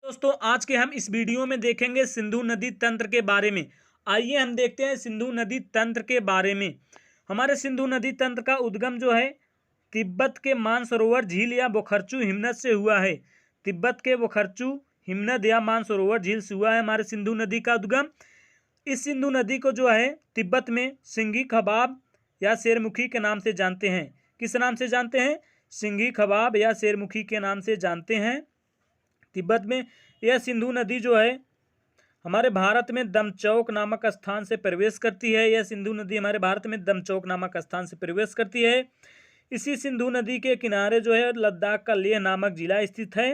दोस्तों आज के हम इस वीडियो में देखेंगे सिंधु नदी तंत्र के बारे में। आइए हम देखते हैं सिंधु नदी तंत्र के बारे में। हमारे सिंधु नदी तंत्र का उद्गम जो है तिब्बत के मानसरोवर झील या बोखरचू हिमनद से हुआ है। तिब्बत के बोखरचू हिमनद या मानसरोवर झील से हुआ है हमारे सिंधु नदी का उद्गम। इस सिंधु नदी को जो है तिब्बत में सिंघी खबाब या शेरमुखी के नाम से जानते हैं। किस नाम से जानते हैं? सिंघी खबाब या शेरमुखी के नाम से जानते हैं तिब्बत में। यह सिंधु नदी जो है हमारे भारत में दमचौक नामक स्थान से प्रवेश करती है। यह सिंधु नदी हमारे भारत में दमचौक नामक स्थान से प्रवेश करती है। इसी सिंधु नदी के किनारे जो है लद्दाख का लेह नामक जिला स्थित है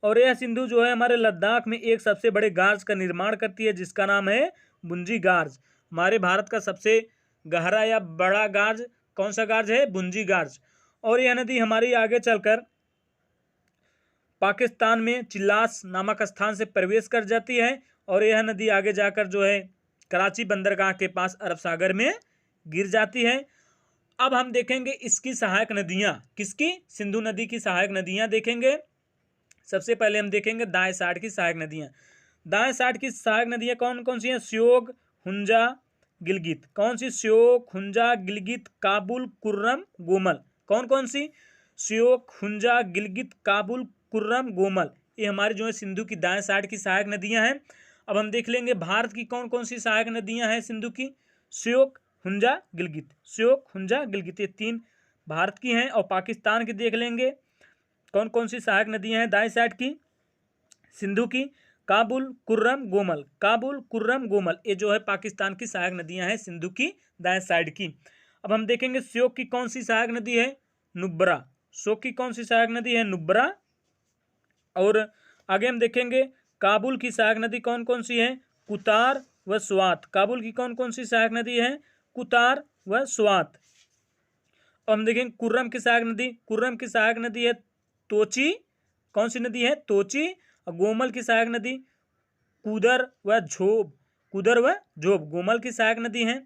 और यह सिंधु जो है हमारे लद्दाख में एक सबसे बड़े गार्ज का निर्माण करती है जिसका नाम है बुंजी गार्ज। हमारे भारत का सबसे गहरा या बड़ा गार्ज कौन सा गार्ज है? बुंजी गार्ज। और यह नदी हमारी आगे चलकर पाकिस्तान में चिल्लास नामक स्थान से प्रवेश कर जाती है और यह नदी आगे जाकर जो है कराची बंदरगाह के पास अरब सागर में गिर जाती है। अब हम देखेंगे इसकी सहायक नदियाँ। किसकी? सिंधु नदी की सहायक नदियाँ देखेंगे। सबसे पहले हम देखेंगे दाएं साइड की सहायक नदियाँ। दाएं साइड की सहायक नदियाँ कौन कौन सी हैं? श्योक, हुंजा, गिलगित। कौन सी? श्योक, हुंजा, गिलगित, काबुल, कुर्रम, गोमल। कौन कौन सी? श्योक, हुंजा, गिलगित, काबुल, कुर्रम, गोमल। ये हमारी जो है सिंधु की दाएं साइड की सहायक नदियां हैं। अब हम देख लेंगे भारत की कौन कौन सी सहायक नदियां हैं सिंधु की। श्योक, हुंजा, गिलगित। श्योक, हुंजा, गिलगित ये तीन भारत की हैं। और पाकिस्तान की देख लेंगे कौन कौन सी सहायक नदियां हैं दाएं साइड की सिंधु की। काबुल, कुर्रम, गोमल। काबुल, कुर्रम, गोमल ये जो है पाकिस्तान की सहायक नदियां हैं सिंधु की दाएं साइड की। अब हम देखेंगे श्योक की कौन सी सहायक नदी है? नुब्रा। श्योक की कौन सी सहायक नदी है? नुब्रा। और आगे हम देखेंगे काबुल की सहायक नदी कौन कौन सी है? कुतार व स्वात। काबुल की कौन कौन सी सहायक नदी है? कुतार व स्वात। और हम देखेंगे कुर्रम की सहायक नदी। कुर्रम की सहायक नदी है तोची। कौन सी नदी है? तोची। और गोमल की सहायक नदी कुदर व झोब। कुदर व झोब गोमल की सहायक नदी है।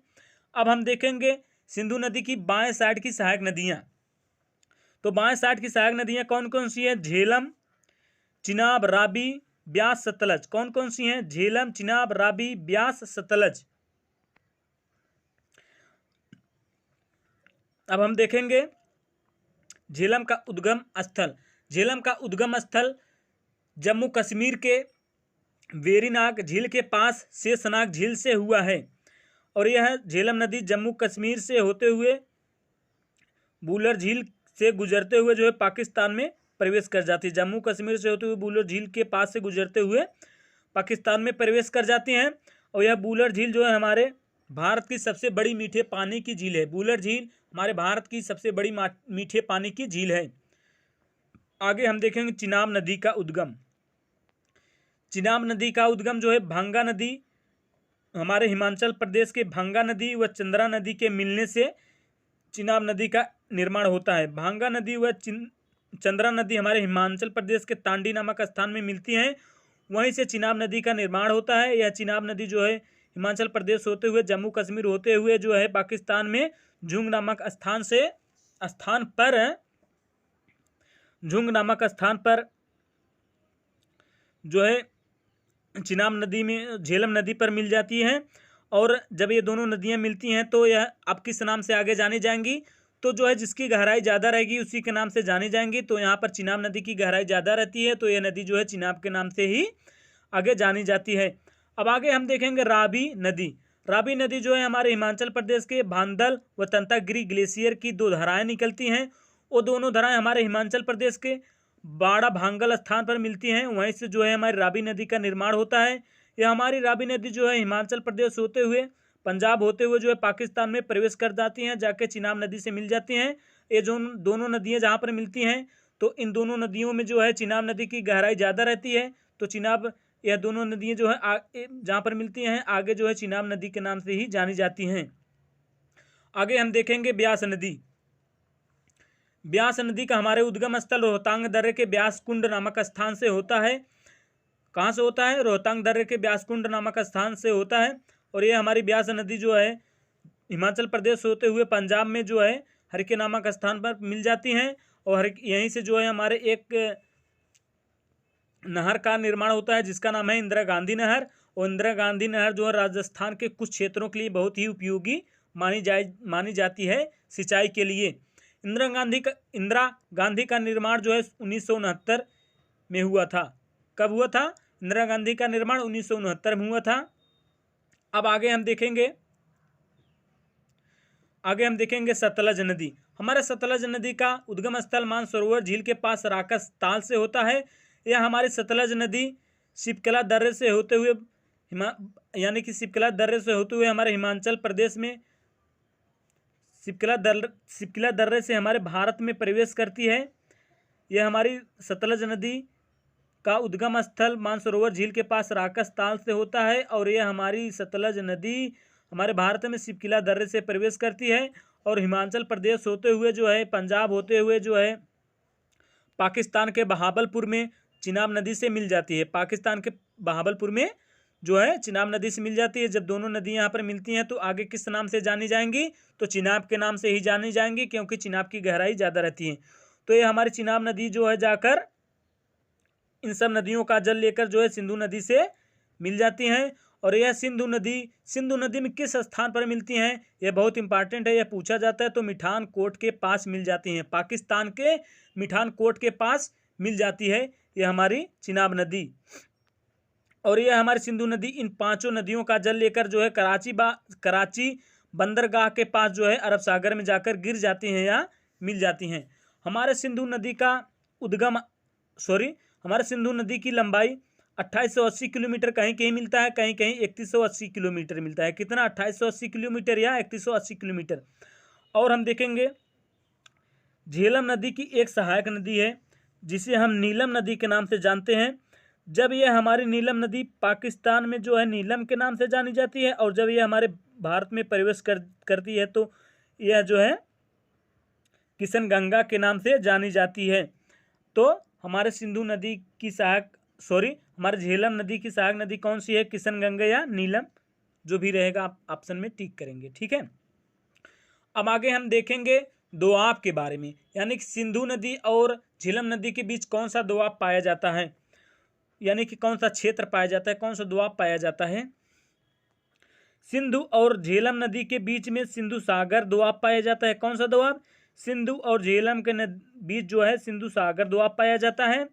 अब हम देखेंगे सिंधु नदी की बाएं साइड की सहायक नदियां। तो बाएं साइड की सहायक नदियां कौन कौन सी है? झेलम, चिनाब, राबी, ब्यास, सतलज। कौन कौन सी हैं? झेलम, चिनाब, राबी, ब्यास, सतलज। अब हम देखेंगे झेलम का उद्गम स्थल। झेलम का उद्गम स्थल जम्मू कश्मीर के वेरीनाग झील के पास शेषनाग झील से हुआ है और यह झेलम नदी जम्मू कश्मीर से होते हुए बूलर झील से गुजरते हुए जो है पाकिस्तान में प्रवेश कर जाती है। जम्मू कश्मीर से होते हुए बूलर झील के पास से गुजरते हुए पाकिस्तान में प्रवेश कर जाती हैं। और यह बूलर झील जो है हमारे भारत की सबसे बड़ी मीठे पानी की झील है। बूलर झील हमारे भारत की सबसे बड़ी मीठे पानी की झील है। आगे हम देखेंगे चिनाब नदी का उद्गम। चिनाब नदी का उद्गम जो है भंगा नदी हमारे हिमाचल प्रदेश के भंगा नदी व चंद्रा नदी के मिलने से चिनाब नदी का निर्माण होता है। भांगा नदी व चंद्रा नदी हमारे हिमाचल प्रदेश के तांडी नामक स्थान में मिलती हैं। वहीं से चिनाब नदी का निर्माण होता है। यह चिनाब नदी जो है हिमाचल प्रदेश होते हुए जम्मू कश्मीर होते हुए जो है पाकिस्तान में झुंग नामक स्थान पर जो है चिनाब नदी में झेलम नदी पर मिल जाती है। और जब ये दोनों नदियाँ मिलती हैं तो यह अब किस नाम से आगे जानी जाएंगी? तो जो है जिसकी गहराई ज़्यादा रहेगी उसी के नाम से जानी जाएंगी। तो यहाँ पर चिनाब नदी की गहराई ज़्यादा रहती है तो यह नदी जो है चिनाब के नाम से ही आगे जानी जाती है। अब आगे हम देखेंगे रावी नदी। रावी नदी जो है हमारे हिमाचल प्रदेश के भांदल व तंतागिरी ग्लेशियर की दो धाराएँ निकलती हैं। वो दोनों धाराएँ हमारे हिमाचल प्रदेश के बाड़ा भांगल स्थान पर मिलती हैं। वहीं से जो है हमारी रावी नदी का निर्माण होता है। यह हमारी रावी नदी जो है हिमाचल प्रदेश होते हुए पंजाब होते हुए जो है पाकिस्तान में प्रवेश कर जाती हैं, जाके चिनाब नदी से मिल जाती हैं। ये जो दोनों नदियाँ जहाँ पर मिलती हैं तो इन दोनों नदियों में जो है चिनाब नदी की गहराई ज़्यादा रहती है। तो चिनाब यह दोनों नदियाँ जो है जहाँ पर मिलती हैं आगे जो है चिनाब नदी के नाम से ही जानी जाती हैं। आगे हम देखेंगे ब्यास नदी। ब्यास नदी का हमारे उद्गम स्थल रोहतांग दर्रे के ब्यास कुंड नामक स्थान से होता है। कहाँ से होता है? रोहतांग दर्रे के ब्यास कुंड नामक स्थान से होता है। और ये हमारी ब्यास नदी जो है हिमाचल प्रदेश होते हुए पंजाब में जो है हरिके नामक स्थान पर मिल जाती हैं। और यहीं से जो है हमारे एक नहर का निर्माण होता है जिसका नाम है इंदिरा गांधी नहर। और इंदिरा गांधी नहर जो है राजस्थान के कुछ क्षेत्रों के लिए बहुत ही उपयोगी मानी जाती है सिंचाई के लिए। इंदिरा गांधी का निर्माण जो है 1969 में हुआ था। कब हुआ था? इंदिरा गांधी का निर्माण 1969 में हुआ था। अब आगे हम देखेंगे सतलज नदी। हमारे सतलज नदी का उद्गम स्थल मानसरोवर झील के पास राकस ताल से होता है। यह हमारी सतलज नदी शिपकला दर्रे से होते हुए हमारे हिमाचल प्रदेश में शिपकला दर्रे से हमारे भारत में प्रवेश करती है। यह हमारी सतलज नदी का उद्गम स्थल मानसरोवर झील के पास राकस ताल से होता है और यह हमारी सतलज नदी हमारे भारत में शिपकला दर्रे से प्रवेश करती है और हिमाचल प्रदेश होते हुए जो है, पंजाब होते हुए जो है, पाकिस्तान के बहावलपुर में चिनाब नदी से मिल जाती है। पाकिस्तान के बहावलपुर में जो है चिनाब नदी से मिल जाती है। जब दोनों नदी यहाँ पर मिलती हैं तो आगे किस नाम से जानी जाएंगी? तो चिनाब के नाम से ही जानी जाएंगी, क्योंकि चिनाब की गहराई ज़्यादा रहती है। तो ये हमारी चिनाब नदी जो है जाकर इन सब नदियों का जल लेकर जो है सिंधु नदी से मिल जाती हैं। और यह सिंधु नदी में किस स्थान पर मिलती हैं? यह बहुत इंपॉर्टेंट है, यह पूछा जाता है। तो मिठान कोट के पास मिल जाती हैं। पाकिस्तान के मिठान कोट के पास मिल जाती है यह हमारी चिनाब नदी। और यह हमारी सिंधु नदी इन पांचों नदियों का जल लेकर जो है कराची बंदरगाह के पास जो है अरब सागर में जाकर गिर जाती हैं या मिल जाती हैं। हमारे सिंधु नदी की लंबाई 2880 किलोमीटर कहीं कहीं मिलता है, कहीं कहीं 3180 किलोमीटर मिलता है। कितना? 2880 किलोमीटर या 3180 किलोमीटर। और हम देखेंगे झेलम नदी की एक सहायक नदी है जिसे हम नीलम नदी के नाम से जानते हैं। जब यह हमारी नीलम नदी पाकिस्तान में जो है नीलम के नाम से जानी जाती है और जब यह हमारे भारत में प्रवेश करती है तो यह जो है किशन गंगा के नाम से जानी जाती है। तो हमारे हमारे झेलम नदी की सहायक नदी कौन सी है? किशन गंगा या नीलम, जो भी रहेगा आप ऑप्शन में टिक करेंगे। ठीक है। अब आगे हम देखेंगे दोआब के बारे में, यानी कि सिंधु नदी और झेलम नदी के बीच कौन सा दोआब पाया जाता है, यानी कि कौन सा क्षेत्र पाया जाता है, कौन सा दोआब पाया जाता है। सिंधु और झेलम नदी के बीच में सिंधु सागर दोआब पाया जाता है। कौन सा दोआब? सिंधु और झेलम के बीच जो है सिंधु सागर दोआब पाया जाता है।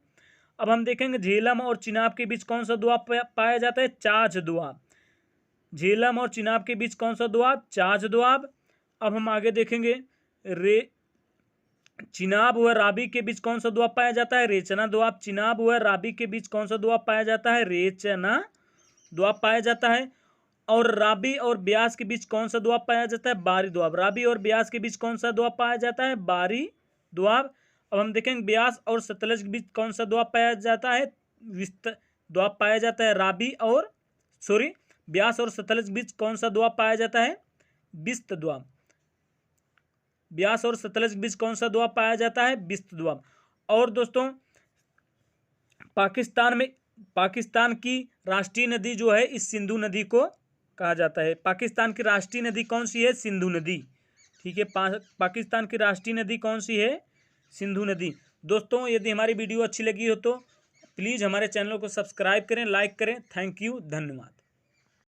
अब हम देखेंगे झेलम और चिनाब के बीच कौन सा दोआब पाया जाता है? चाच दोआब। झेलम और चिनाब के बीच कौन सा दोआब? चाच दोआब। अब हम आगे देखेंगे चिनाब व रावी के बीच कौन सा दोआब पाया जाता है? रेचना दोआब। चिनाब व रावी के बीच कौन सा दोआब पाया जाता है? रेचना दोआब पाया जाता है। और रावी और ब्यास के बीच कौन सा दोआब पाया जाता है? बारी दोआब। रावी और ब्यास के बीच कौन सा दोआब पाया जाता है? बारी दोआब। अब हम देखेंगे ब्यास और सतलज के बीच कौन सा दोआब पाया जाता है? विस्त दोआब पाया जाता है। ब्यास और सतलज के बीच कौन सा दोआब पाया जाता है? बिस्त दोआब। ब्यास और सतलज के बीच कौन सा दोआब पाया जाता है? बिस्त दोआब। और दोस्तों पाकिस्तान की राष्ट्रीय नदी जो है इस सिंधु नदी को कहा जाता है। पाकिस्तान की राष्ट्रीय नदी कौन सी है? सिंधु नदी। ठीक है। पाकिस्तान की राष्ट्रीय नदी कौन सी है? सिंधु नदी। दोस्तों यदि हमारी वीडियो अच्छी लगी हो तो प्लीज़ हमारे चैनल को सब्सक्राइब करें, लाइक करें। थैंक यू, धन्यवाद।